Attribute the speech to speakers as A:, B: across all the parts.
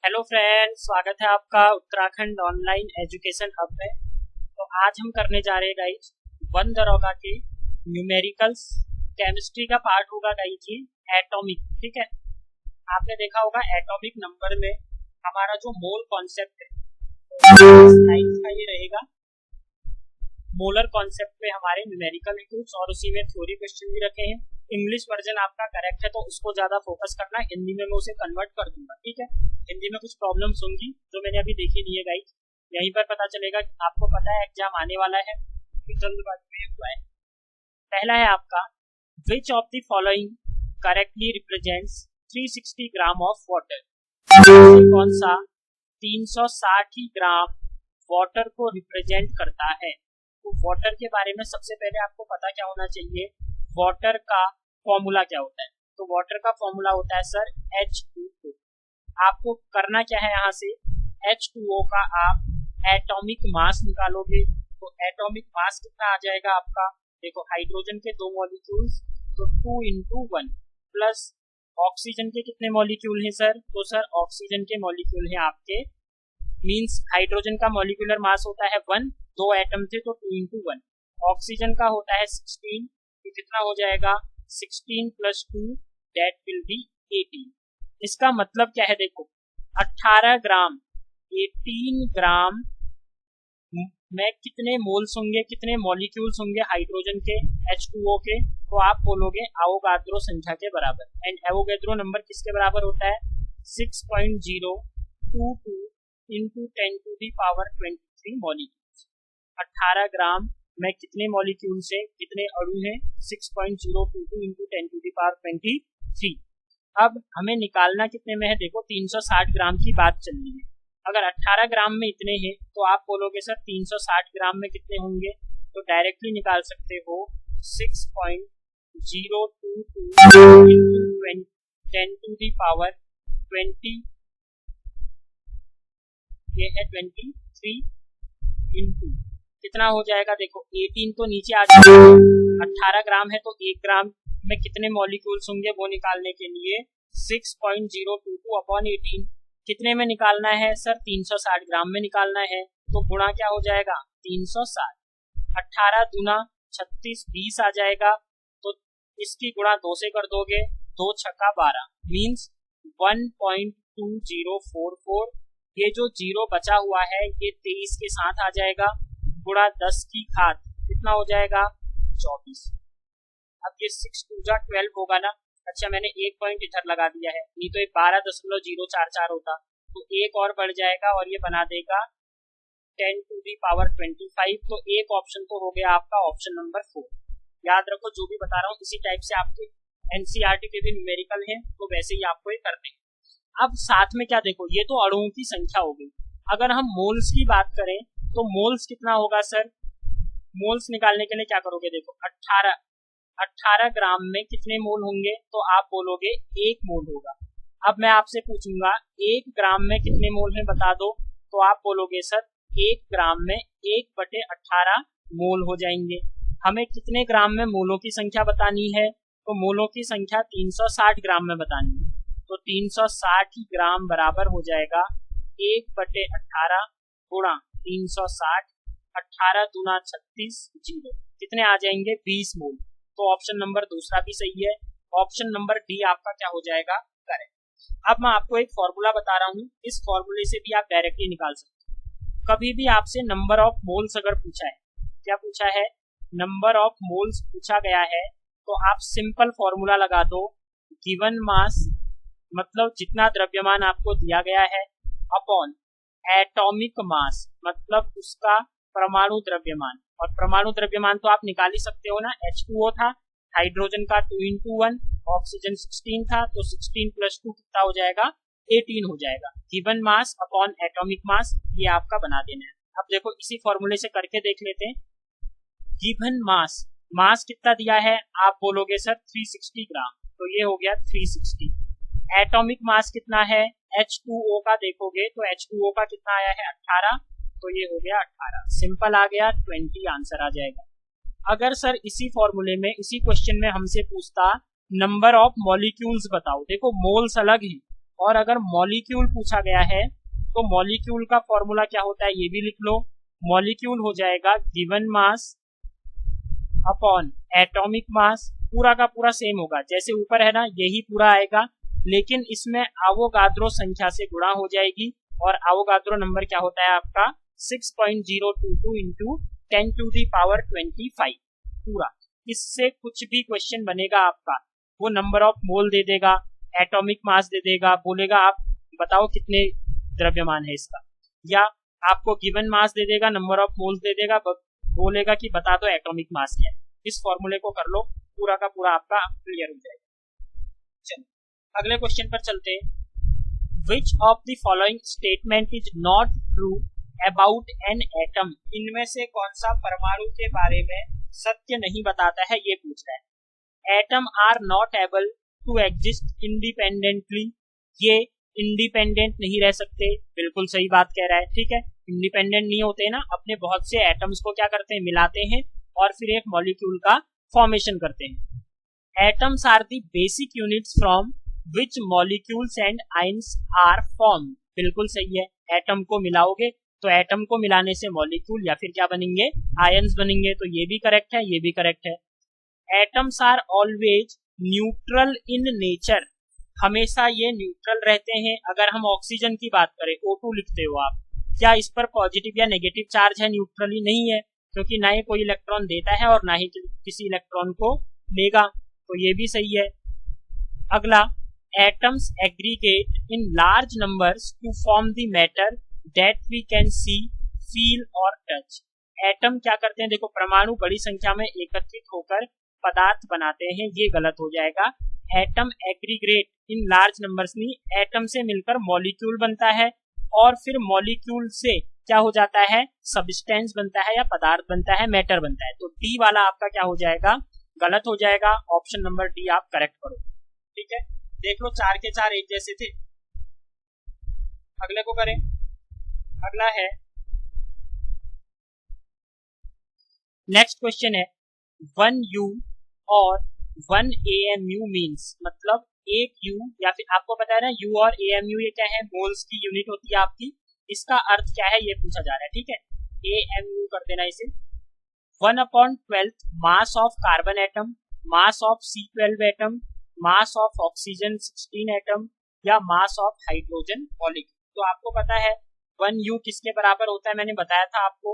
A: Hello friends, स्वागत है आपका उत्तराखंड ऑनलाइन एजुकेशन हब में। तो आज हम करने जा रहे हैं गाइज वन दरोगा के न्यूमेरिकल्स। केमिस्ट्री का पार्ट होगा गाइज ये एटॉमिक। ठीक है, आपने देखा होगा एटॉमिक नंबर में हमारा जो मोल कॉन्सेप्ट है लाइफ का ये रहेगा। मोलर कॉन्सेप्ट पे हमारे न्यूमेरिकल कुछ और उसी में थ्योरी क्वेश्चन भी रखे हैं। इंग्लिश वर्जन आपका करेक्ट है तो उसको ज्यादा फोकस करना, हिंदी में मैं उसे कन्वर्ट कर दूंगा। ठीक है, हिंदी में कुछ प्रॉब्लम्स होंगी जो मैंने अभी देखी नहीं है गाइस, यहीं पर पता चलेगा। आपको पता है एग्जाम आने वाला है, जल्दबाजी में हुआ है। पहला है आपका, which of the following correctly represents 360 gram of water. कौन सा 360 ग्राम वाटर को रिप्रेजेंट करता है। तो वाटर के बारे में सबसे पहले आपको पता क्या होना चाहिए, वाटर का फॉर्मूला क्या होता है। तो वाटर का फॉर्मूला होता है सर H2O। आपको करना क्या है, यहाँ से H2O का आप एटॉमिक मास निकालोगे। तो एटॉमिक मास कितना आ जाएगा आपका, देखो हाइड्रोजन के 2 मॉलिक्यूल्स तो 2 × 1 प्लस ऑक्सीजन के कितने मॉलिक्यूल हैं सर, तो सर ऑक्सीजन के मॉलिक्यूल हैं आपके, मींस हाइड्रोजन का मॉलिक्यूलर मास होता है 1, 2 एटम थे तो 2 × 1। ऑक्सीजन का होता है 16, तो कितना हो जाएगा 16 + 2 दैट विल बी 18। इसका मतलब क्या है, देखो 18 ग्राम 18 ग्राम में कितने मोल्स होंगे, कितने मॉलिक्यूल्स होंगे हाइड्रोजन के H2O के, तो आप बोलोगे एवोगाद्रो संख्या के बराबर। एंड एवोगाद्रो नंबर किसके बराबर होता है 6.022 × 10⁻23 मॉलिक्यूल्स। 18 ग्राम में कितने मॉलिक्यूल से कितने अणु हैं, 6.022 × 10⁻23। अब हमें निकालना कितने में है, देखो 360 ग्राम की बात चल रही है। अगर 18 ग्राम में इतने हैं तो आप बोलोगे सर 360 ग्राम में कितने होंगे, तो डायरेक्टली निकाल सकते हो 6.022 × 10⁻20 ये है 23 इंटू कितना हो जाएगा, देखो 18 तो नीचे आ जाएगा। 18 ग्राम है तो 1 ग्राम में कितने मॉलिक्यूल्स होंगे वो निकालने के लिए 6.022/18 कितने में निकालना है सर, 360 ग्राम में निकालना है। तो गुणा क्या हो जाएगा 360, 18 दूना 36 20 आ जाएगा। तो इसकी गुणा 2 से कर दोगे, 2 छक्का 12 मीन्स 1.2044। ये जो 0 बचा हुआ है ये 23 के साथ आ जाएगा, गुणा 10 की घात कितना हो जाएगा 24। अब ये 6 × 2 = 12 होगा ना। अच्छा मैंने एक पॉइंट इधर लगा दिया है, नहीं तो ये 12.044 होता, तो एक और बढ़ जाएगा और ये बना देगा 10⁻25। तो एक ऑप्शन तो हो गया आपका ऑप्शन नंबर 4। याद रखो जो भी बता रहा हूँ इसी टाइप से आपके एनसीईआरटी के भी न्यूमेरिकल हैं, तो वैसे ही आपको ये करने हैं। अब साथ में क्या देखो, ये तो अणुओं की संख्या हो गई। अगर हम मोल्स की बात करें तो मोल्स कितना होगा सर, मोल्स निकालने के लिए क्या करोगे, देखो 18 ग्राम में कितने मोल होंगे, तो आप बोलोगे 1 मोल होगा। अब मैं आपसे पूछूंगा 1 ग्राम में कितने मोल हैं बता दो, तो आप बोलोगे सर 1 ग्राम में 1/18 मोल हो जाएंगे। हमें कितने ग्राम में मोलों की संख्या बतानी है, तो मोलों की संख्या 360 ग्राम में बतानी है। तो 360 ग्राम बराबर हो जाएगा 1/18 गुणा 360, 18 दूना 36 0 कितने आ जाएंगे 20 मोल। तो ऑप्शन नंबर दूसरा भी सही है, ऑप्शन नंबर डी आपका क्या हो जाएगा करेक्ट। अब मैं आपको एक फॉर्मूला बता रहा हूँ, इस फॉर्मूले से भी आप डायरेक्टली निकाल सकते हो। कभी भी आपसे नंबर ऑफ मोल्स अगर पूछा है, क्या पूछा है, नंबर ऑफ मोल्स पूछा गया है, तो आप सिंपल फॉर्मूला लगा दो, गिवन मास मतलब जितना द्रव्यमान आपको दिया गया है अपॉन एटॉमिक मास मतलब उसका परमाणु द्रव्यमान। और परमाणु द्रव्यमान तो आप निकाल ही सकते हो ना, H2O था, हाइड्रोजन का 2 × 1, ऑक्सीजन 16 था, तो 16 + 2 कितना हो जाएगा 18 हो जाएगा। गिवन मास अपॉन एटॉमिक मास ये आपका बना देना है। अब देखो इसी फॉर्मूले से करके देख लेते हैं। गिवन मास, मास कितना दिया है, आप बोलोगे सर 360 ग्राम, तो ये हो गया 360। एटॉमिक मास कितना है H2O का, देखोगे तो H2O का कितना आया है 18, तो ये हो गया 18, सिंपल आ गया 20 आंसर आ जाएगा। अगर सर इसी फॉर्मूले में इसी क्वेश्चन में हमसे पूछता नंबर ऑफ मॉलिक्यूल्स बताओ, देखो मोल्स अलग है और अगर मॉलिक्यूल पूछा गया है तो मॉलिक्यूल का फॉर्मूला क्या होता है ये भी लिख लो। मॉलिक्यूल हो जाएगा गिवन मास अपॉन एटॉमिक मास, पूरा का पूरा सेम होगा जैसे ऊपर है ना, यही पूरा आएगा, लेकिन इसमें आवोगाद्रो संख्या से गुणा हो जाएगी। और आवोगाद्रो नंबर क्या होता है आपका 6.022 इंटू 10⁻25 पूरा। इससे कुछ भी क्वेश्चन बनेगा आपका, वो नंबर ऑफ मोल दे देगा, एटॉमिक मास दे देगा, बोलेगा आप बताओ कितने द्रव्यमान है इसका, या आपको गिवन मास दे देगा, नंबर ऑफ मोल्स दे देगा, बोलेगा कि बता दो एटॉमिक मास है। इस फॉर्मूले को कर लो, पूरा का पूरा आपका क्लियर हो जाएगा। चलो अगले क्वेश्चन पर चलते हैं। Which of the following statement is not true about an atom, इनमें से कौन सा परमाणु के बारे में सत्य नहीं बताता है ये पूछ रहा है। Atom are not able to exist independently, ये इंडिपेंडेंट नहीं रह सकते, बिल्कुल सही बात कह रहा है, ठीक है। इंडिपेंडेंट नहीं होते ना, अपने बहुत से एटम्स को क्या करते हैं, मिलाते हैं और फिर एक मॉलिक्यूल का फॉर्मेशन करते हैं। Atoms are the basic units from which molecules and ions are form, बिल्कुल सही है। एटम को मिलाओगे तो एटम को मिलाने से मॉलिक्यूल या फिर क्या बनेंगे, आयंस बनेंगे, तो ये भी करेक्ट है, ये भी करेक्ट है। Atoms are always neutral in nature, हमेशा ये न्यूट्रल रहते हैं। अगर हम ऑक्सीजन की बात करें, O2 लिखते हो आप, क्या इस पर पॉजिटिव या नेगेटिव चार्ज है, न्यूट्रली नहीं है, क्योंकि ना ही कोई इलेक्ट्रॉन देता है और ना ही किसी इलेक्ट्रॉन को लेगा, तो ये भी सही है। अगला, atoms aggregate in large numbers to form the matter that we can see, feel और टच। एटम क्या करते हैं, देखो परमाणु बड़ी संख्या में एकत्रित होकर पदार्थ बनाते हैं, ये गलत हो जाएगा। Atom aggregate in large numbers नहीं, एटम से मिलकर मॉलिक्यूल बनता है और फिर मॉलिक्यूल से क्या हो जाता है, सब्सटेंस बनता है या पदार्थ बनता है, मैटर बनता है। तो डी वाला आपका क्या हो जाएगा, गलत हो जाएगा। ऑप्शन नंबर डी आप करेक्ट करो, ठीक है। देख लो 4 के 4 एक जैसे थे। अगले को करें। अगला है, नेक्स्ट क्वेश्चन है 1 U और 1 AMU मीन्स, मतलब एक U, या फिर आपको पता है ना U और AMU ये क्या है, मोल्स की यूनिट होती है आपकी, इसका अर्थ क्या है ये पूछा जा रहा है, ठीक है। AMU कर देना इसे। 1/12 mass of carbon atom, mass of C12 atom, mass of oxygen 16 atom, या मास ऑफ हाइड्रोजन मॉलिक्यूल। तो आपको पता है 1U किसके बराबर होता है, मैंने बताया था आपको,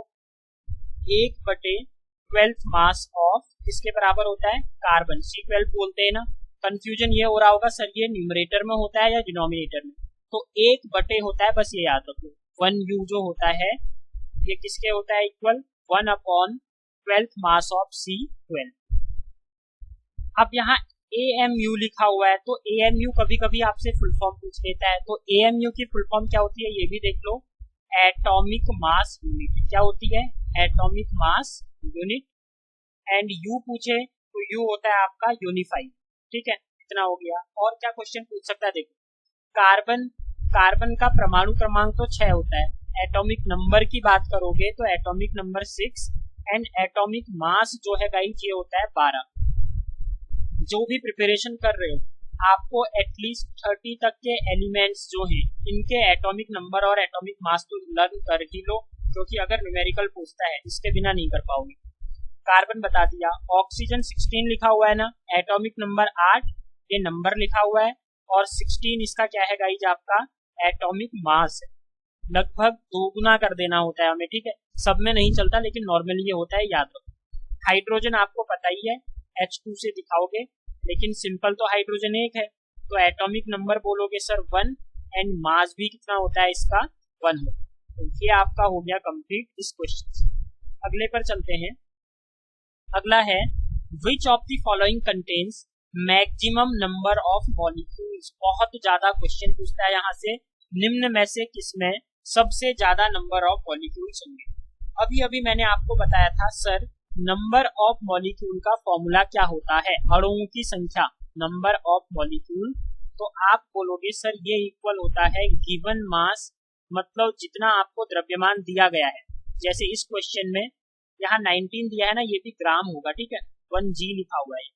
A: 1/12 मास ऑफ किसके बराबर होता है, कार्बन, C12 बोलते हैं ना। कंफ्यूजन ये हो रहा होगा सर ये न्यूमरेटर में होता है या डिनोमिनेटर में, तो 1 होता है, बस ये याद रखो। 1U जो होता है ये किसके होता है, इक्वल 1/12 मास ऑफ C12। अब यहाँ AMU लिखा हुआ है, तो AMU कभी कभी आपसे फुल फॉर्म पूछ लेता है, तो AMU की फुल फॉर्म क्या होती है ये भी देख लो, एटॉमिक मास यूनिट। क्या होती है, atomic mass unit. And U पूछे तो U होता है आपका यूनिफाइड, ठीक है। इतना हो गया। और क्या क्वेश्चन पूछ सकता है, देखो कार्बन का परमाणु क्रमांक तो 6 होता है, एटॉमिक नंबर की बात करोगे तो atomic number 6, and atomic mass जो है गाइस ये होता है 12। जो भी प्रिपरेशन कर रहे हो आपको एटलीस्ट 30 तक के एलिमेंट्स जो हैं इनके एटॉमिक नंबर और एटॉमिक मास तो लर्न कर ही लो, क्योंकि अगर न्यूमेरिकल पूछता है इसके बिना नहीं कर पाओगे। कार्बन बता दिया, ऑक्सीजन 16 लिखा हुआ है ना, एटॉमिक नंबर 8, ये नंबर लिखा हुआ है, और 16 इसका क्या है गाइज आपका एटॉमिक मास है। लगभग 2 गुना कर देना होता है हमें, ठीक है। सब में नहीं चलता लेकिन नॉर्मली ये होता है, याद रखो। हाइड्रोजन आपको पता ही है, H2 से दिखाओगे, लेकिन सिंपल तो हाइड्रोजन एक है, तो एटॉमिक नंबर बोलोगे सर 1, एंड मास भी कितना होता है इसका 1 हो। तो ये आपका हो गया कंप्लीट इस क्वेश्चन। अगले पर चलते हैं। अगला है which of the following contains maximum number of molecules. बहुत ज्यादा क्वेश्चन पूछता है यहाँ से, निम्न में से किसमें सबसे ज्यादा नंबर ऑफ मॉलिक्यूल्स होंगे। अभी अभी मैंने आपको बताया था सर नंबर ऑफ मॉलिक्यूल का फॉर्मूला क्या होता है, अणुओं की संख्या, नंबर ऑफ मॉलिक्यूल। तो आप बोलोगे सर ये इक्वल होता है गिवन मास, मतलब जितना आपको द्रव्यमान दिया गया है। जैसे इस क्वेश्चन में यहाँ 19 दिया है ना, ये भी ग्राम होगा, ठीक है, 1G लिखा हुआ है,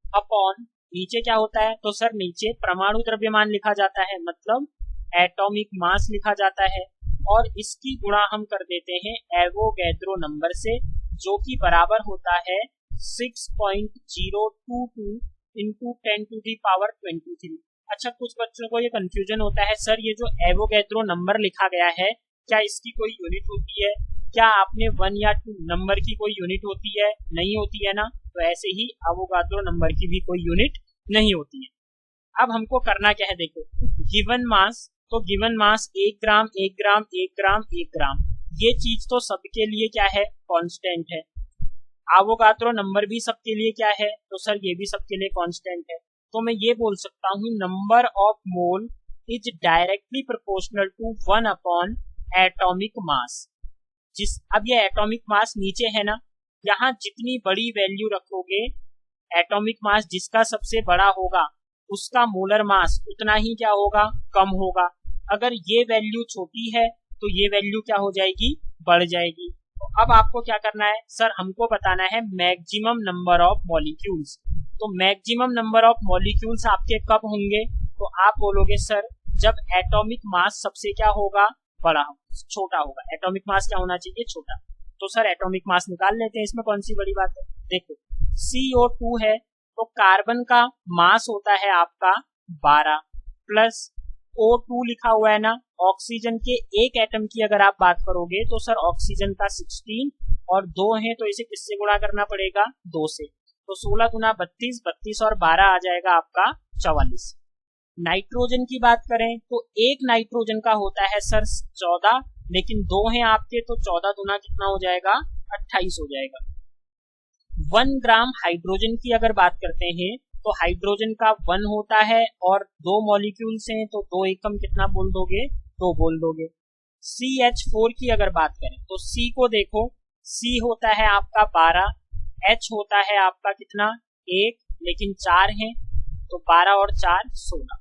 A: अपॉन नीचे क्या होता है, तो सर नीचे परमाणु द्रव्यमान लिखा जाता है, मतलब एटॉमिक मास लिखा जाता है, और इसकी गुणा हम कर देते हैं एवोगैड्रो नंबर से, जो कि बराबर होता है 6.022 इंटू 10⁻23। अच्छा, कुछ बच्चों को ये कंफ्यूजन होता है, सर ये जो एवोगैड्रो नंबर लिखा गया है क्या इसकी कोई यूनिट होती है? क्या आपने 1 या 2 नंबर की कोई यूनिट होती है? नहीं होती है ना। तो ऐसे ही एवोगैड्रो नंबर की भी कोई यूनिट नहीं होती है। अब हमको करना क्या है, देखो गिवन मास, तो गिवन मास 1 ग्राम 1 ग्राम 1 ग्राम 1 ग्राम, ये चीज तो सबके लिए क्या है, कांस्टेंट है। एवोगैड्रो नंबर भी सबके लिए क्या है, तो सर ये भी सबके लिए कांस्टेंट है। तो मैं ये बोल सकता हूँ number of mole is directly proportional to 1 upon atomic mass. अब ये एटॉमिक मास नीचे है ना, यहाँ जितनी बड़ी वैल्यू रखोगे, एटॉमिक मास जिसका सबसे बड़ा होगा उसका मोलर मास उतना ही क्या होगा, कम होगा। अगर ये वैल्यू छोटी है तो ये वैल्यू क्या हो जाएगी, बढ़ जाएगी। तो अब आपको क्या करना है, सर हमको बताना है मैक्सिमम नंबर ऑफ मॉलिक्यूल्स। तो मैक्सिमम नंबर ऑफ मॉलिक्यूल्स आपके कब होंगे, तो आप बोलोगे सर जब एटॉमिक मास सबसे क्या होगा, बड़ा छोटा होगा। एटॉमिक मास क्या होना चाहिए, छोटा। तो सर एटॉमिक मास निकाल लेते हैं, इसमें कौन सी बड़ी बात है। देखो CO2 है, तो कार्बन का मास होता है आपका 12 प्लस O2 लिखा हुआ है ना, ऑक्सीजन के एक एटम की अगर आप बात करोगे तो सर ऑक्सीजन का 16 और 2 है, तो इसे किससे गुणा करना पड़ेगा, 2 से। तो 16 गुना 32, 32 और 12 आ जाएगा आपका 44। नाइट्रोजन की बात करें तो एक नाइट्रोजन का होता है सर 14, लेकिन 2 हैं आपके, तो 14 गुना कितना हो जाएगा, 28 हो जाएगा। 1 ग्राम हाइड्रोजन की अगर बात करते हैं तो हाइड्रोजन का 1 होता है और 2 मॉलिक्यूल्स हैं, तो 2 एकम कितना बोल दोगे, 2 बोल दोगे। CH4 की अगर बात करें तो C को देखो, C होता है आपका 12, H होता है आपका कितना, 1, लेकिन 4 है, तो 12 और 4 16।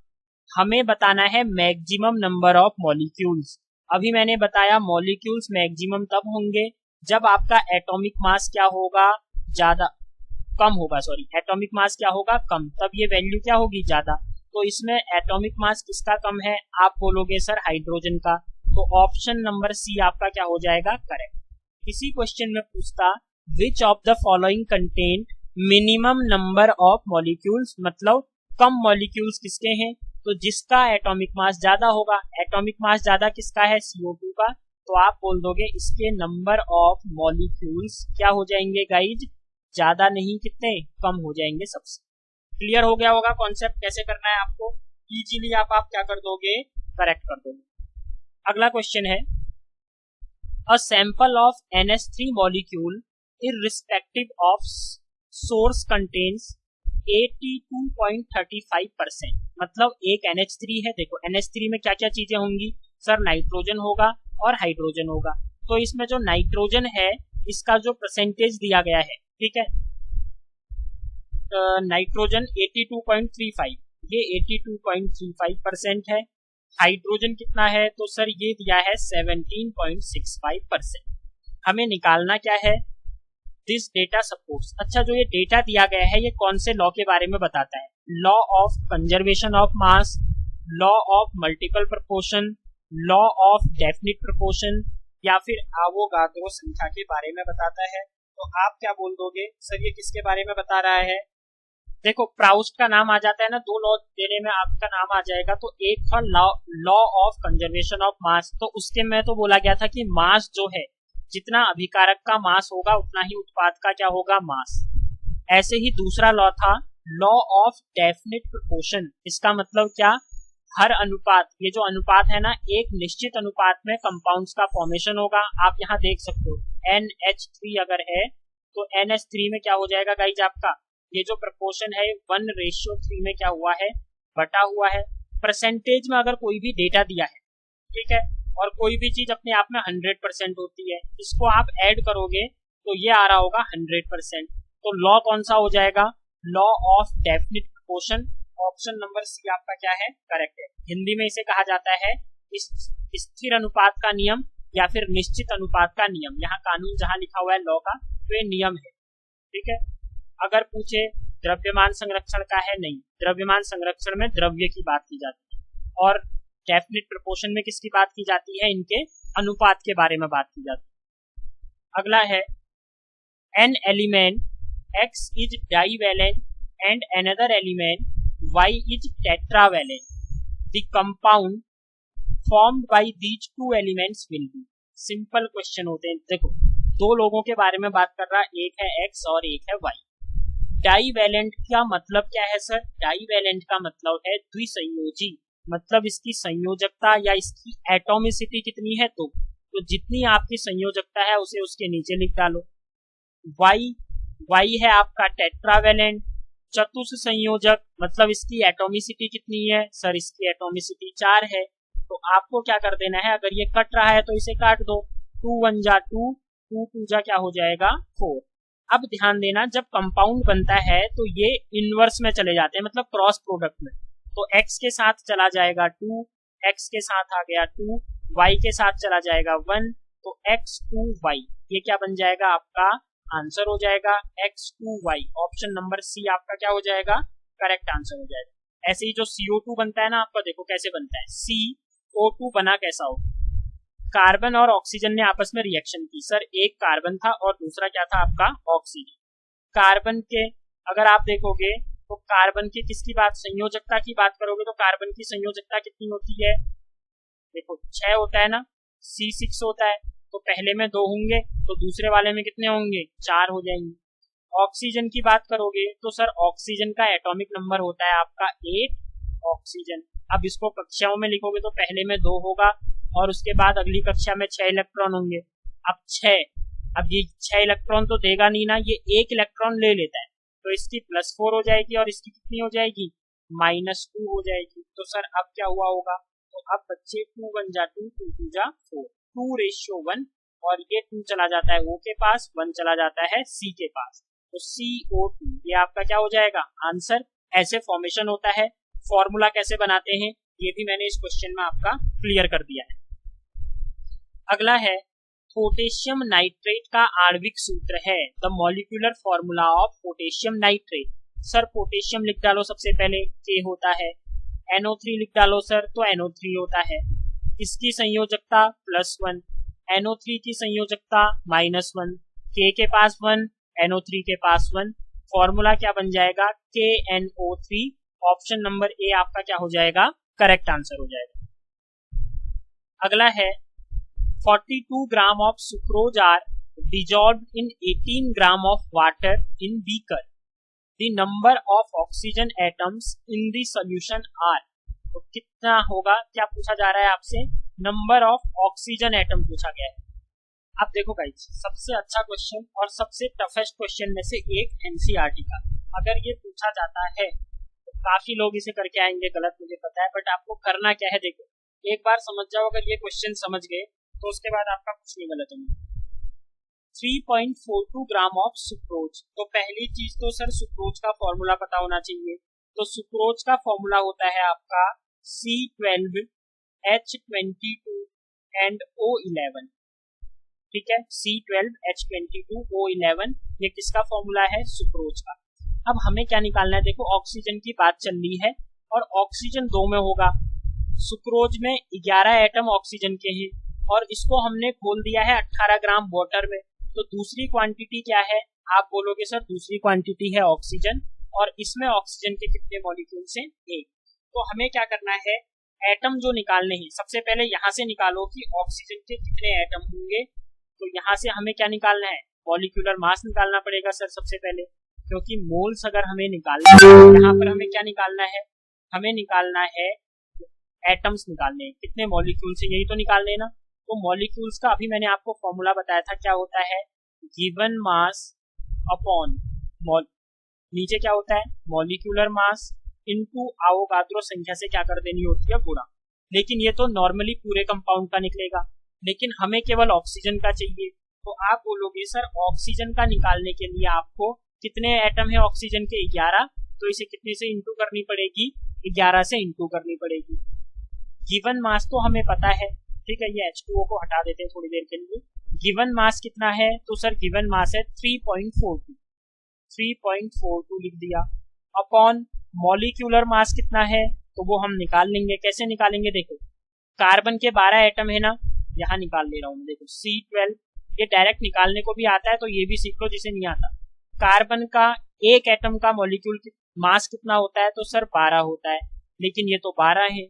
A: हमें बताना है मैक्सिमम नंबर ऑफ मॉलिक्यूल्स। अभी मैंने बताया मॉलिक्यूल्स मैक्सिमम तब होंगे जब आपका एटॉमिक मास क्या होगा, ज्यादा, कम होगा, सॉरी एटॉमिक मास क्या होगा, कम, तब ये वैल्यू क्या होगी, ज्यादा। तो इसमें एटॉमिक मास किसका कम है, आप बोलोगे सर हाइड्रोजन का। तो ऑप्शन नंबर सी आपका क्या हो जाएगा, करेक्ट। किसी क्वेश्चन में पूछता which of the following contain minimum number of molecules, मतलब कम मॉलिक्यूल्स किसके हैं, तो जिसका एटॉमिक मास ज्यादा होगा। एटॉमिक मास ज्यादा किसका है, CO2 का, तो आप बोल दोगे इसके नंबर ऑफ मॉलिक्यूल्स क्या हो जाएंगे गाइज, ज्यादा नहीं, कितने, कम हो जाएंगे सबसे। क्लियर हो गया होगा कॉन्सेप्ट कैसे करना है आपको, इजीली आप क्या कर दोगे, करेक्ट कर दोगे। अगला क्वेश्चन है a sample of NH3 molecule irrespective of source contains 82.35%, मतलब एक NH3 है। देखो NH3 में क्या क्या चीजें होंगी, सर नाइट्रोजन होगा और हाइड्रोजन होगा। तो इसमें जो नाइट्रोजन है इसका जो परसेंटेज दिया गया है, ठीक है, नाइट्रोजन 82.35, ये 82.35% है। हाइड्रोजन कितना है, तो सर ये दिया है 17.65%। हमें निकालना क्या है, दिस डेटा सपोर्ट्स। अच्छा, जो ये डेटा दिया गया है ये कौन से लॉ के बारे में बताता है, law of conservation of mass, law of multiple proportion, law of definite proportion, या फिर एवोगाड्रो संख्या के बारे में बताता है। तो आप क्या बोल दोगे, सर ये किसके बारे में बता रहा है। देखो प्राउस्ट का नाम आ जाता है ना, 2 लॉ देने में आपका नाम आ जाएगा। तो एक था law of conservation of mass, तो उसके में तो बोला गया था कि मास जो है, जितना अभिकारक का मास होगा उतना ही उत्पाद का क्या होगा, मास। ऐसे ही दूसरा लॉ था लॉ ऑफ डेफिनिट प्रोपोर्शन। इसका मतलब क्या, हर अनुपात, ये जो अनुपात है ना, एक निश्चित अनुपात में कंपाउंड्स का फॉर्मेशन होगा। आप यहाँ देख सकते हो NH3 अगर है तो NH3 में क्या हो जाएगा गाइज, आपका ये जो प्रोपोर्शन है 1:3 में क्या हुआ है, बटा हुआ है। परसेंटेज में अगर कोई भी डेटा दिया है, ठीक है, और कोई भी चीज अपने आप में 100% होती है, इसको आप ऐड करोगे तो ये आ रहा होगा 100%। तो लॉ कौन सा हो जाएगा, law of definite proportion. Option number C आपका क्या है, करेक्ट है। हिंदी में इसे कहा जाता है स्थिर अनुपात का नियम या फिर निश्चित अनुपात का नियम। यहाँ कानून जहां लिखा हुआ है लॉ का, तो ये नियम है, ठीक है। अगर पूछे द्रव्यमान संरक्षण का है? नहीं, द्रव्यमान संरक्षण में द्रव्य की बात की जाती है और डेफिनिट प्रोपोर्शन में किसकी बात की जाती है? इनके अनुपात के बारे में बात की जाती है। अगला है an element X is divalent and another element Y is tetravalent, the compound formed by these two elements will be. Simple question होते हैं। देखो, दो लोगों के बारे में बात कर रहा, एक है एक्स और एक है वाई। डाइवैलेंट का मतलब क्या है सर? डाइवैलेंट का मतलब है द्विसंयोजी, मतलब इसकी संयोजकता या इसकी एटॉमिसिटी कितनी है, तो जितनी आपकी संयोजकता है उसे उसके नीचे लिख डालो। वाई है आपका टेट्रावैलेंट, चतुष संयोजक, मतलब इसकी एटॉमिसिटी कितनी है सर? इसकी एटॉमिसिटी 4 है। तो आपको क्या कर देना है, अगर ये कट रहा है तो इसे काट दो, 2 1 जा 2, 2 2 जा क्या हो जाएगा 4। अब ध्यान देना, जब कंपाउंड बनता है तो ये इनवर्स में चले जाते हैं, मतलब क्रॉस प्रोडक्ट में। तो x के साथ चला जाएगा 2, x के साथ आ गया 2, y के साथ चला जाएगा 1, तो x2y ये क्या बन जाएगा? आपका आंसर हो जाएगा x2y। ऑप्शन नंबर सी आपका क्या हो जाएगा? करेक्ट आंसर हो जाएगा। ऐसे ही जो CO2 बनता है ना आपका, देखो कैसे बनता है। CO2 बना कैसा हो? कार्बन और ऑक्सीजन ने आपस में रिएक्शन की। सर एक कार्बन था और दूसरा क्या था आपका? ऑक्सीजन। कार्बन के अगर आप देखोगे तो कार्बन की किसकी बात, संयोजकता की बात करोगे तो कार्बन की संयोजकता कितनी होती है? देखो 6 होता है ना, C6 होता है, तो पहले में 2 होंगे तो दूसरे वाले में कितने होंगे? 4 हो जाएंगे। ऑक्सीजन की बात करोगे तो सर ऑक्सीजन का एटॉमिक नंबर होता है आपका 8 ऑक्सीजन। अब इसको कक्षाओं में लिखोगे तो पहले में 2 होगा और उसके बाद अगली कक्षा में 6 इलेक्ट्रॉन होंगे। अब ये 6 इलेक्ट्रॉन तो देगा नहीं ना, ये 1 इलेक्ट्रॉन ले लेता है, तो इसकी +4 हो जाएगी और इसकी कितनी हो जाएगी? -2 हो जाएगी। तो सर अब क्या हुआ होगा? तो अब बच्चे 2 1 जा 2, 2 2 जा 4, 2:1, और ये 2 चला जाता है O के पास, 1 चला जाता है C के पास, तो CO2 ये आपका क्या हो जाएगा? आंसर। ऐसे फॉर्मेशन होता है। फॉर्मूला कैसे बनाते हैं ये भी मैंने इस क्वेश्चन में आपका क्लियर कर दिया है। अगला है पोटेशियम नाइट्रेट का आणविक सूत्र है। The molecular formula of potassium nitrate. Sir potassium लिख डालो सबसे पहले, K होता है। NO3 लिख डालो सर, तो NO3 होता है। इसकी संयोजकता +1, NO3 की संयोजकता -1, K के पास 1, NO3 के पास 1। फॉर्मूला क्या बन जाएगा? KNO3। ऑप्शन नंबर ए आपका क्या हो जाएगा? करेक्ट आंसर हो जाएगा। अगला है 42 gram of sucrose are dissolved in 18 gram of water in beaker. The number of oxygen atoms in the solution are. तो कितना होगा? क्या पूछा जा रहा है आपसे? नंबर ऑफ ऑक्सीजन एटम पूछा गया है। अब देखो गाइस, सबसे अच्छा क्वेश्चन और सबसे टफेस्ट क्वेश्चन में से एक एनसीईआरटी का अगर ये पूछा जाता है तो काफी लोग इसे करके आएंगे गलत, मुझे पता है, बट आपको करना क्या है, देखो एक बार समझ जाओ, अगर ये क्वेश्चन समझ गए तो उसके बाद आपका कुछ नहीं गलत होगा। 3.42 ग्राम ऑफ सुक्रोज। तो पहली चीज तो सर सुक्रोज का फॉर्मूला पता होना चाहिए। तो सुक्रोज का फॉर्मूला होता है आपका C12 H22 and O11। ठीक है, C12 H22 O11 ये किसका फॉर्मूला है? सुक्रोज का। अब हमें क्या निकालना है? देखो ऑक्सीजन की बात चल रही है और ऑक्सीजन 2 में होगा। सुक्रोज में 11 एटम ऑक्सीजन के हैं और इसको हमने खोल दिया है 18 ग्राम वाटर में। तो दूसरी क्वांटिटी क्या है? आप बोलोगे सर दूसरी क्वांटिटी है ऑक्सीजन, और इसमें ऑक्सीजन के कितने मॉलिक्यूल्स हैं? 1। तो हमें क्या करना है? एटम जो निकालने हैं, सबसे पहले यहाँ से निकालो कि ऑक्सीजन के कितने एटम होंगे। तो यहाँ से हमें क्या निकालना है? मॉलिक्यूलर मास निकालना पड़ेगा सर सबसे पहले, क्योंकि मोल्स अगर हमें निकालना है, यहाँ पर हमें क्या निकालना है? हमें निकालना है एटम्स निकालने हैं, कितने मॉलिक्यूल्स हैं यही तो निकालने हैं ना। तो मॉलिक्यूल्स का अभी मैंने आपको फॉर्मूला बताया था, क्या होता है? गिवन मास अपॉन नीचे क्या होता है? मॉलिक्यूलर मास इनटू आवोगाद्रो संख्या से क्या कर देनी होती है? गुणा। लेकिन ये तो नॉर्मली पूरे कंपाउंड का निकलेगा, लेकिन हमें केवल ऑक्सीजन का चाहिए। तो आप बोलोगे सर ऑक्सीजन का निकालने के लिए आपको कितने एटम है ऑक्सीजन के? 11। तो इसे कितने से इंटू करनी पड़ेगी? 11 से इंटू करनी पड़ेगी। गिवन मास तो हमें पता है, ठीक है, ये H2O को हटा देते हैं थोड़ी देर के लिए। गिवन मास कितना है? तो सर गिवन मास है 3.42। 3.42 लिख दिया। अपॉन मॉलिक्यूलर मास कितना है तो वो हम निकाल लेंगे। कैसे निकालेंगे, देखो कार्बन के 12 एटम है ना, यहाँ निकाल ले रहा हूँ, देखो C12, ये डायरेक्ट निकालने को भी आता है तो ये भी सीख लो जिसे नहीं आता। कार्बन का एक एटम का मॉलिक्यूल मास कितना होता है तो सर 12 होता है, लेकिन ये तो 12 है।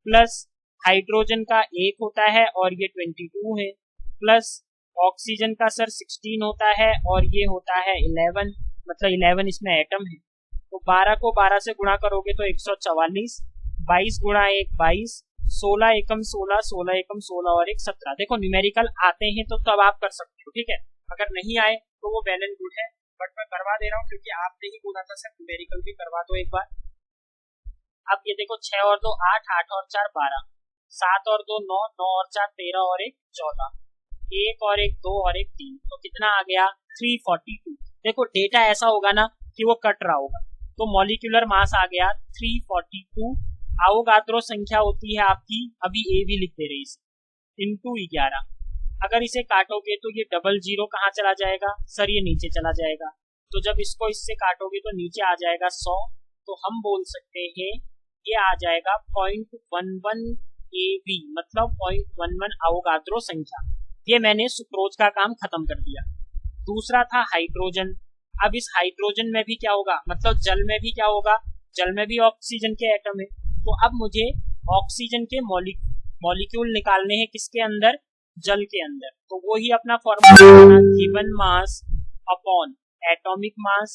A: प्लस हाइड्रोजन का 1 होता है और ये 22 है। प्लस ऑक्सीजन का सर 16 होता है और ये होता है 11, मतलब 11 इसमें एटम है। तो 12 को 12 से गुणा करोगे तो 144, 22 गुणा 1 22, 16 एकम 16, 16 एकम 16 और 1 17। देखो न्यूमेरिकल आते हैं तो तब आप कर सकते हो, ठीक है। अगर नहीं आए तो वो वेल एंड गुड है, बट मैं करवा दे रहा हूँ क्योंकि आपने ही बोला था सर न्यूमेरिकल भी करवा दो एक बार। अब ये देखो 6 और 2 8, 8 और 4 12, 7 और 2 9, 9 और 4 13 और 1 14, 1 और 1 2 और 1 3, तो कितना आ गया 342। देखो डेटा ऐसा होगा ना कि वो कट रहा होगा, तो मॉलिक्यूलर मास आ गया 342। आवोगाद्रो संख्या होती है आपकी, अभी ए भी लिख दे रही है, इंटू 11। अगर इसे काटोगे तो ये डबल जीरो कहाँ चला जाएगा सर, ये नीचे चला जाएगा। तो जब इसको इससे काटोगे तो नीचे आ जाएगा 100, तो हम बोल सकते हैं ये आ जाएगा 0.11 AB, मतलब 0.11 आवोगाद्रो संख्या। ये मैंने सुक्रोज का काम खत्म कर दिया। दूसरा था हाइड्रोजन। अब इस हाइड्रोजन में भी क्या होगा, मतलब जल में भी क्या होगा, जल में भी ऑक्सीजन के एटम है। तो अब मुझे ऑक्सीजन के मॉलिक्यूल निकालने हैं, किसके अंदर, जल के अंदर। तो वो ही अपना formula given mass upon atomic mass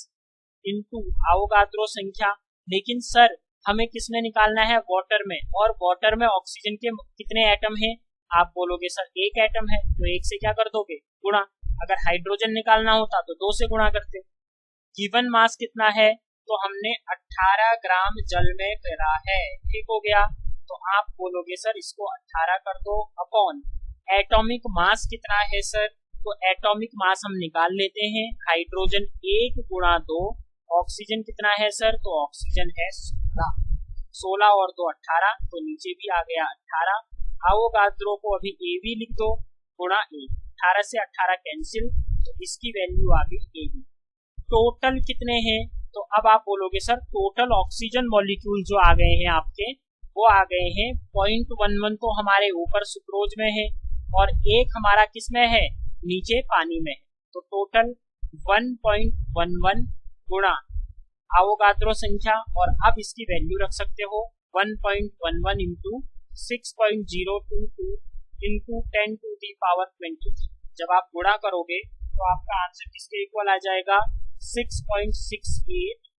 A: into Avogadro संख्या। लेकिन सर हमें किसमें निकालना है, वाटर में, और वाटर में ऑक्सीजन के कितने एटम हैं, आप बोलोगे सर 1 एटम है, तो 1 से क्या कर दोगे, गुणा। अगर हाइड्रोजन निकालना होता तो 2 से गुणा करते। गिवन मास कितना है, तो हमने 18 ग्राम जल में करा है, ठीक हो गया। तो आप बोलोगे सर इसको 18 कर दो अपॉन एटॉमिक मास कितना है सर, तो एटॉमिक मास हम निकाल लेते हैं, हाइड्रोजन 1 गुणा 2, ऑक्सीजन कितना है सर, तो ऑक्सीजन है 16, 16 और 2 18, तो नीचे भी आ गया 18। आवोगाद्रो को अभी ए भी लिख दो, गुणा 1, 18 से 18 कैंसिल, तो इसकी वैल्यू आ गई ए बी। टोटल कितने हैं, तो अब आप बोलोगे सर टोटल ऑक्सीजन मॉलिक्यूल जो आ गए हैं आपके, वो आ गए हैं 0.11, तो हमारे ऊपर सुक्रोज में है और 1 हमारा किस में है, नीचे पानी में है। तो टोटल 1.11 गुणा आवोगाद्रो संख्या, और अब इसकी वैल्यू रख सकते हो 1.11 into 6.022 into 10 to the power 23। जब आप गुणा करोगे तो आपका आंसर किसके इक्वल आ जाएगा, 6.68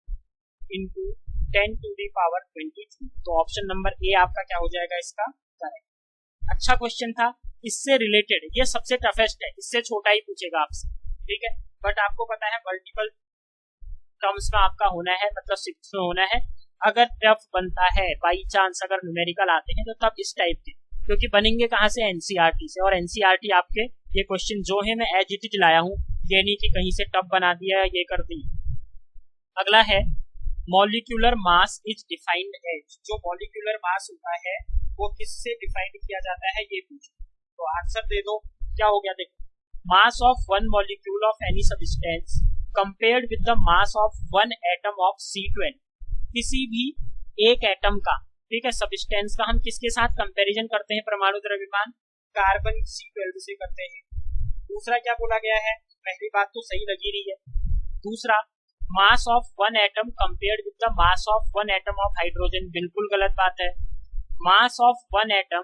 A: इंटू 10 टू दी पावर 23। तो ऑप्शन नंबर ए आपका क्या हो जाएगा इसका करेक्ट। अच्छा क्वेश्चन था, इससे रिलेटेड, ये सबसे टफेस्ट है, इससे छोटा ही पूछेगा आपसे, ठीक है। बट आपको पता है मल्टीपल टर्म्स में आपका होना है, मतलब 6 में होना है। अगर टफ बनता है बाई चांस, अगर न्यूमेरिकल आते हैं तो तब इस टाइप के, क्योंकि बनेंगे कहाँ से, एनसीईआरटी से। और एनसीईआरटी आपके ये क्वेश्चन जो है मैं एज इट इज लाया हूँ, ये नहीं कि कहीं से टफ बना दिया है, ये कर दी। अगला है molecular mass is defined as. जो मॉलिक्यूलर मास होता है वो किससे डिफाइंड किया जाता है, ये पूछो। तो आंसर दे दो, क्या हो गया, देखो मास of one molecule of any substance compared with the mass of one atom of C12। किसी भी एक एटम का, ठीक है, सब्सटेंस का हम किसके साथ कंपैरिजन करते हैं, परमाणु द्रव्यमान कार्बन C12 से करते हैं। दूसरा क्या बोला गया है, पहली बात तो सही लगी रही है। दूसरा mass of one atom compared with the mass of one atom of hydrogen, बिल्कुल गलत बात है। Mass of one atom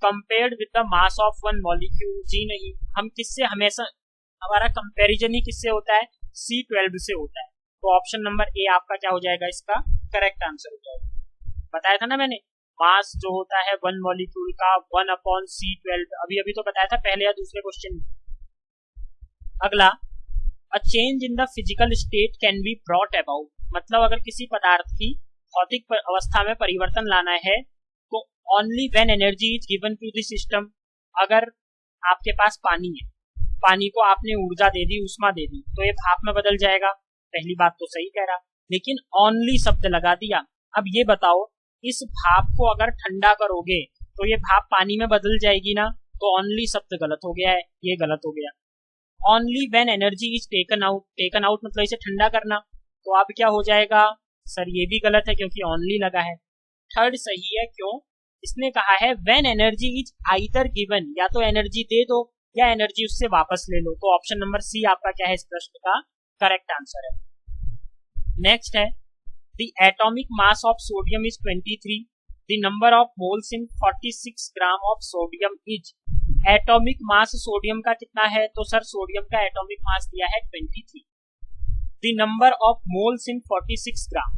A: compared with the mass of one molecule, जी नहीं, हम किससे हमेशा, हमारा कंपैरिजन ही किससे होता है, C12 से होता है। तो ऑप्शन नंबर ए आपका क्या हो जाएगा, इसका करेक्ट आंसर हो जाएगा। बताया था ना मैंने, मास जो होता है वन मॉलिक्यूल का 1/C12, अभी अभी तो बताया था पहले या दूसरे क्वेश्चन में। अगला, a change in the physical state can be brought about, मतलब अगर किसी पदार्थ की भौतिक अवस्था में परिवर्तन लाना है तो only when energy is given to the system. अगर आपके पास पानी है, पानी को आपने ऊर्जा दे दी, उष्मा दे दी, तो ये भाप में बदल जाएगा। पहली बात तो सही कह रहा, लेकिन ओनली शब्द लगा दिया। अब ये बताओ, इस भाप को अगर ठंडा करोगे तो ये भाप पानी में बदल जाएगी ना, तो ओनली शब्द गलत हो गया है, ये गलत हो गया। Only when energy is taken out मतलब इसे ठंडा करना, तो अब क्या हो जाएगा सर, ये भी गलत है क्योंकि ओनली लगा है। थर्ड सही है, क्यों, इसने कहा है when energy is either given, या तो एनर्जी दे दो या एनर्जी उससे वापस ले लो, तो ऑप्शन नंबर सी आपका क्या है इस प्रश्न का करेक्ट आंसर है। नेक्स्ट है the atomic mass of sodium is 23, the number of moles in 46 gram of sodium is. Atomic mass sodium का कितना है, तो सर सोडियम का एटॉमिक मास दिया है 23, द नंबर ऑफ मोल्स इन 46 ग्राम।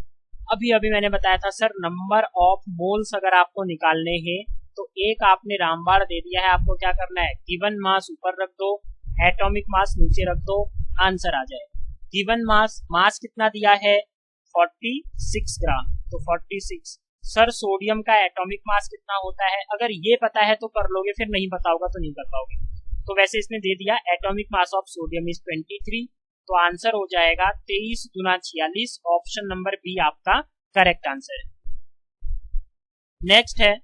A: अभी अभी मैंने बताया था सर नंबर ऑफ मोल्स अगर आपको निकालने हैं तो एक आपने रामबाण दे दिया है, आपको क्या करना है, गिवन मास ऊपर रख दो, एटॉमिक मास नीचे रख दो, आंसर आ जाएगा। गिवन मास कितना दिया है 46 ग्राम, तो 46। सर सोडियम का एटॉमिक मास कितना होता है, अगर ये पता है तो कर लोगे, फिर नहीं पता होगा तो नहीं कर पाओगे। तो वैसे इसने दे दिया atomic mass of sodium is 23, तो आंसर हो जाएगा 23 गुना 46, ऑप्शन नंबर बी आपका करेक्ट आंसर है। नेक्स्ट है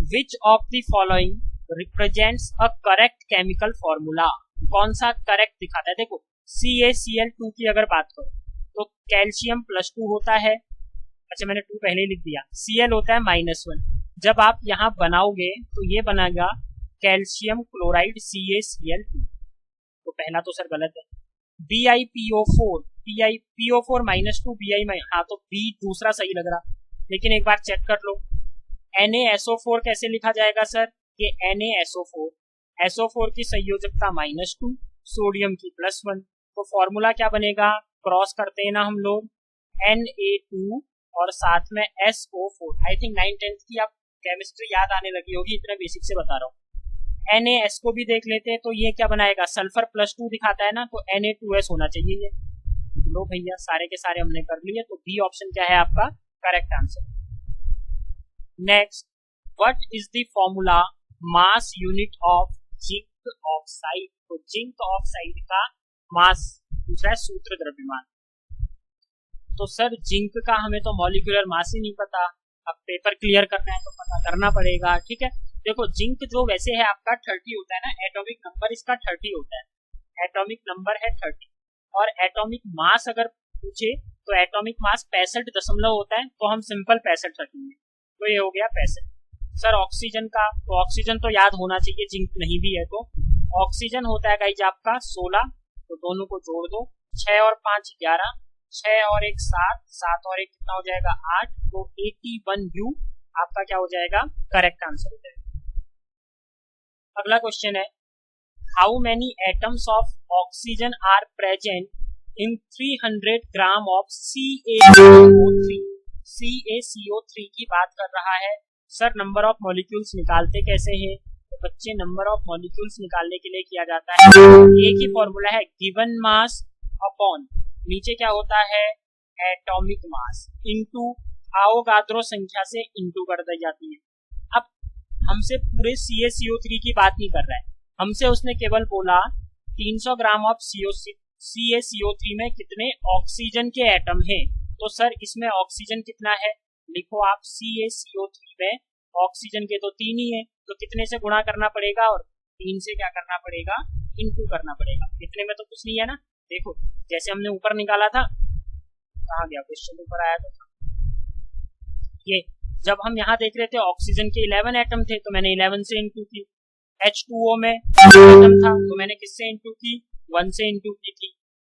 A: which of the following represents a correct chemical formula. कौन सा करेक्ट दिखाता है, देखो CaCl2 की अगर बात करो तो कैल्शियम +2 होता है, अच्छा मैंने 2 पहले ही लिख दिया, Cl होता है -1, जब आप यहाँ बनाओगे तो ये बनेगा कैल्शियम क्लोराइड CaCl2, तो पहला तो सर गलत है। BiPO4 PiPO4 -2 Bi, हाँ तो B दूसरा सही लग रहा, लेकिन एक बार चेक कर लो NaSO4 कैसे लिखा जाएगा सर, ये NaSO4, SO4 की संयोजकता -2, सोडियम की +1, तो फॉर्मूला क्या बनेगा, क्रॉस करते हैं ना हम लोग, Na2 और साथ में SO4। आई थिंक 9th-10th की आप केमिस्ट्री याद आने लगी होगी, इतना बेसिक से बता रहा हूँ। NaS को भी देख लेते हैं, तो ये क्या बनाएगा, सल्फर +2 दिखाता है ना, तो Na2S होना चाहिए ये। लो भैया सारे के सारे हमने कर लिए, तो बी ऑप्शन क्या है आपका correct answer. Next, what is the formula mass unit of zinc oxide, तो जिंक ऑक्साइड का मास दूसरा है सूत्र द्रव्यमान। तो सर जिंक का हमें तो मॉलिक्यूलर मास ही नहीं पता, अब पेपर क्लियर करना है तो पता करना पड़ेगा, ठीक है। देखो जिंक जो वैसे है आपका 30 होता है ना, एटॉमिक नंबर इसका 30 होता है, एटॉमिक नंबर है 30, और एटॉमिक मास अगर पूछे तो एटॉमिक मास 65 होता है, तो हम सिंपल 65 रखेंगे, तो ये हो गया 65। सर ऑक्सीजन का, तो ऑक्सीजन तो याद होना चाहिए, जिंक नहीं भी है तो ऑक्सीजन होता है गाइज आपका 16, तो दोनों को जोड़ दो, 6 और 5 11, 6 और 1 7, 7 और 1 कितना हो जाएगा 8, तो 81U आपका क्या हो जाएगा करेक्ट आंसर हो जाएगा। अगला क्वेश्चन है how many atoms of oxygen are present in 300 gram of CaCO3। CaCO3 की बात कर रहा है। सर नंबर ऑफ मॉलिक्यूल्स निकालते कैसे हैं, तो बच्चे नंबर ऑफ मॉलिक्यूल्स निकालने के लिए किया जाता है, एक ही फॉर्मूला है गिवन मास अपॉन, नीचे क्या होता है एटॉमिक मास इनटू आवोगाद्रो संख्या से इनटू कर दी जाती है। अब हमसे पूरे CaCO3 की बात नहीं कर रहा है, हमसे उसने केवल बोला 300 ग्राम ऑफ CaCO3 में कितने ऑक्सीजन के एटम हैं, तो सर इसमें ऑक्सीजन कितना है, लिखो आप CaCO3 में ऑक्सीजन के तो 3 ही है, तो कितने से गुणा करना पड़ेगा और 3 से क्या करना पड़ेगा इनटू करना पड़ेगा, इतने में तो कुछ नहीं है ना। देखो जैसे हमने ऊपर निकाला था, कहाँ गया क्वेश्चन, ऊपर आया था ये, जब हम यहाँ देख रहे थे ऑक्सीजन के 11 एटम थे तो मैंने 11 से इनटू की, H2O में एटम था तो मैंने किससे इनटू की 1 से इनटू की थी,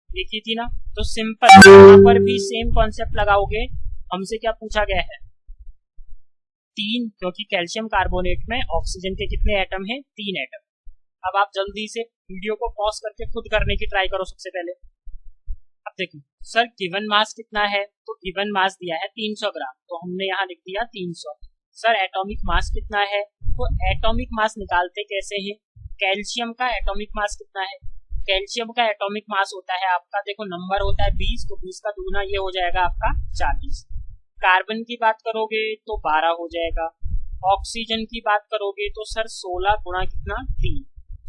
A: लिखी थी ना। तो सिंपल यहाँ पर भी सेम कॉन्सेप्ट लगाओगे, हमसे क्या पूछा गया है 3, क्योंकि कैल्शियम कार्बोनेट में ऑक्सीजन के कितने एटम हैं 3 एटम। अब आप जल्दी से वीडियो को पॉज करके खुद करने की ट्राई करो सबसे पहले। अब देखो सर गिवन मास कितना है, तो गिवन मास दिया है 300 ग्राम, तो हमने यहाँ लिख दिया 300। सर एटॉमिक मास कितना है, तो एटॉमिक मास निकालते कैसे हैं, कैल्शियम का एटॉमिक मास कितना है, कैल्शियम का एटॉमिक मास होता है आपका, देखो नंबर होता है 20, तो 20 का दूना ये हो जाएगा आपका 40। कार्बन की बात करोगे तो 12 हो जाएगा, ऑक्सीजन की बात करोगे तो सर 16 गुणा कितना 3,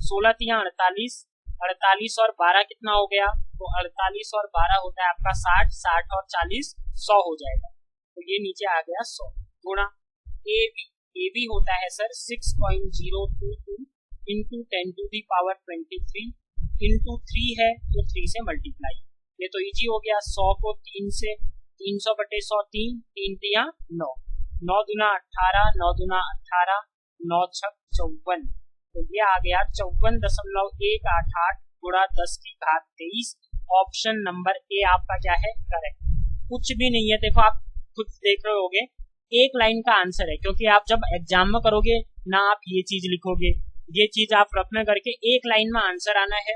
A: 16 3 48, 48 और 12 कितना हो गया, तो 48 और 12 होता है आपका 60, 60 और 40 100 हो जाएगा, तो ये नीचे आ गया 100 गुणा AB होता है sir 6.022 into 10 to the power 23 into 3 है तो 3 से मल्टीप्लाई। ये तो इजी हो गया। 100 को 3 से 300 बटे 100 3, 3 तिया 9, 9 दूना 18, 9 दूना 18, 9 छक 54। तो ये आ गया 54.188 गुणा 10 की घात 23। ऑप्शन नंबर ए आपका क्या है? करेक्ट। कुछ भी नहीं है, देखो आप खुद देख रहे होगे, एक लाइन का आंसर है, क्योंकि आप जब एग्जाम में करोगे ना आप ये चीज लिखोगे, ये चीज आप रफ में करके एक लाइन में आंसर आना है।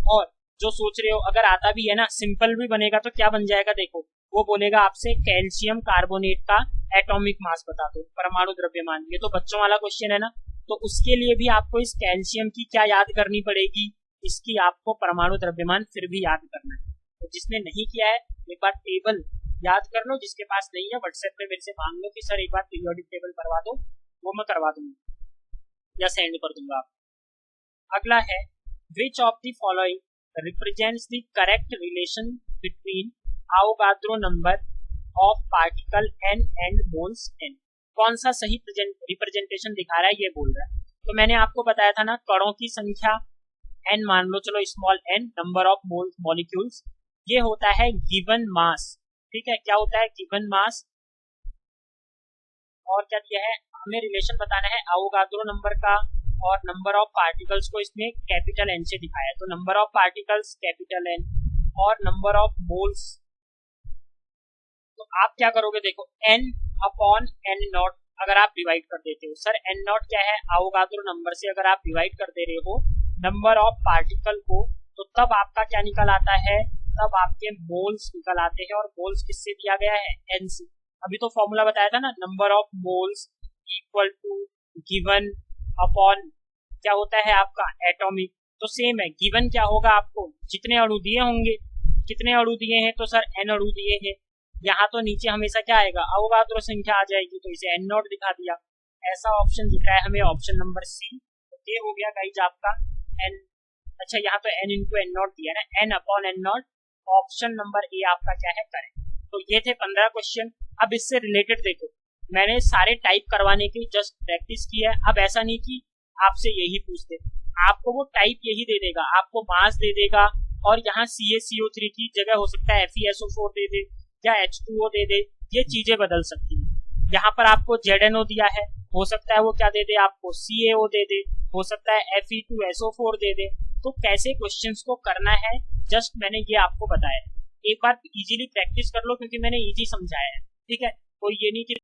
A: और जो सोच रहे हो अगर आता भी है ना, सिंपल भी बनेगा तो क्या बन जाएगा, देखो वो बोलेगा आपसे कैल्शियम कार्बोनेट का एटॉमिक मास बता दो, परमाणु द्रव्यमान। ये तो बच्चों वाला क्वेश्चन है ना, तो उसके लिए भी आपको इस कैल्शियम की क्या याद करनी पड़ेगी, इसकी आपको परमाणु द्रव्यमान फिर भी याद करना है। तो जिसने नहीं किया है एक बार टेबल याद कर लो, जिसके पास नहीं है व्हाट्सएप पे मेरे से मांग लो कि सर एक बार पीरियोडिक टेबल करवा दो, वो मैं करवा दूंगा या सेंड कर दूंगा आपको। अगला है which of the following represents the correct relation between Avogadro number of particle n and moles n। कौन सा सही रिप्रेजेंटेशन दिखा रहा है ये बोल रहा है। तो मैंने आपको बताया था ना, कणों की संख्या n मान लो, चलो small n, number of moles molecules, ये होता है गिवन मास। ठीक है, क्या होता है? Given mass. और क्या दिया है हमें? रिलेशन बताना है आवोगाद्रो नंबर का और नंबर ऑफ पार्टिकल्स को इसमें कैपिटल एन से दिखाया है। तो number of particles capital N और नंबर ऑफ मोल्स, तो आप क्या करोगे, देखो n अपॉन n नॉट अगर आप डिवाइड कर देते हो, सर n नॉट क्या है? आवोगाद्रो नंबर से अगर आप डिवाइड कर दे रहे हो नंबर ऑफ पार्टिकल को, तो तब आपका क्या निकल आता है? तब आपके मोल्स निकल आते हैं। और मोल्स किससे दिया गया है? n से। अभी तो फॉर्मूला बताया था ना, number of moles equal to given upon क्या होता है आपका? एटॉमिक। तो सेम है, गिवन क्या होगा आपको? जितने अणु दिए होंगे, कितने अणु दिए हैं? तो सर n अणु दिए हैं। यहाँ तो नीचे हमेशा क्या आएगा? अवोगाद्रो संख्या आ जाएगी, तो इसे n नॉट दिखा दिया। ऐसा ऑप्शन दिख रहा है हमें, ऑप्शन नंबर सी। तो ये हो गया गाइज आपका n। अच्छा, यहाँ तो n इंटू एन नॉट दिया ना, n upon N naught. Option number A आपका क्या है? करेक्ट। तो ये थे 15 क्वेश्चन। अब इससे रिलेटेड देखो, मैंने सारे टाइप करवाने की जस्ट प्रैक्टिस की है। अब ऐसा नहीं कि आपसे यही पूछते, आपको वो टाइप यही दे देगा, आपको मास दे देगा, और यहाँ CaCO3 की जगह हो सकता है FeSO4 दे दे या H2O दे दे, ये चीजें बदल सकती है। यहाँ पर आपको ZNO दिया है, हो सकता है वो क्या दे दे आपको? CaO दे दे, हो सकता है Fe2SO4 दे दे। तो कैसे क्वेश्चंस को करना है जस्ट मैंने ये आपको बताया। एक बार इजीली प्रैक्टिस कर लो, क्योंकि मैंने इजी समझाया है। ठीक है, कोई ये नहीं कि